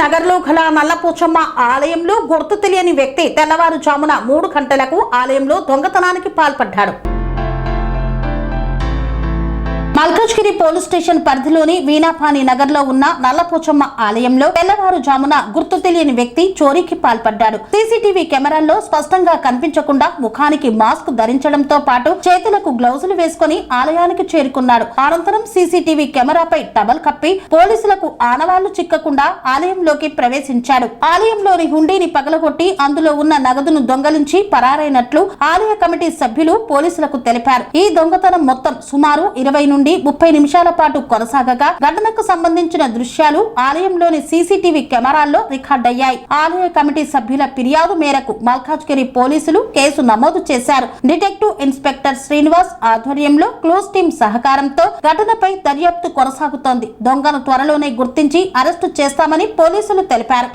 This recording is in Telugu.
నగర్లో గల నల్లపోచమ్మ ఆలయంలో గుర్తు తెలియని వ్యక్తి తెల్లవారుజామున 3 గంటలకు ఆలయంలో దొంగతనానికి పాల్పడ్డాడు. మల్కాజ్గిరి పోలీస్ స్టేషన్ పరిధిలోని వీణాపాని నగర్ లో ఉన్న నల్లపోచమ్మ ఆలయంలో తెల్లవారుజామున గుర్తు తెలియని వ్యక్తి చోరీకి పాల్పడ్డాడు. సీసీటీవీ కెమెరాల్లో స్పష్టంగా కనిపించకుండా ముఖానికి మాస్క్ ధరించడంతో పాటు చేతులకు గ్లౌజులు వేసుకుని ఆలయానికి చేరుకున్నాడు. అనంతరం సీసీటీవీ కెమెరాపై టవల్ కప్పి పోలీసులకు ఆనవాళ్లు చిక్కకుండా ఆలయంలోకి ప్రవేశించాడు. ఆలయంలోని హుండీని పగలగొట్టి అందులో ఉన్న నగదును దొంగలించి పరారైనట్లు ఆలయ కమిటీ సభ్యులు పోలీసులకు తెలిపారు. ఈ దొంగతనం మొత్తం సుమారు 20 నుండి 30 నిమిషాల పాటు కొనసాగగా ఘటనకు సంబంధించిన దృశ్యాలు ఆలయంలోని సీసీటీవీ కెమెరాల్లో రికార్డయ్యాయి. ఆలయ కమిటీ సభ్యుల ఫిర్యాదు మేరకు మల్కాజ్గిరి పోలీసులు కేసు నమోదు చేశారు. డిటెక్టివ్ ఇన్స్పెక్టర్ శ్రీనివాస్ ఆధ్వర్యంలో క్లోజ్ టీం సహకారంతో ఘటనపై దర్యాప్తు కొనసాగుతోంది. దొంగను త్వరలోనే గుర్తించి అరెస్టు చేస్తామని పోలీసులు తెలిపారు.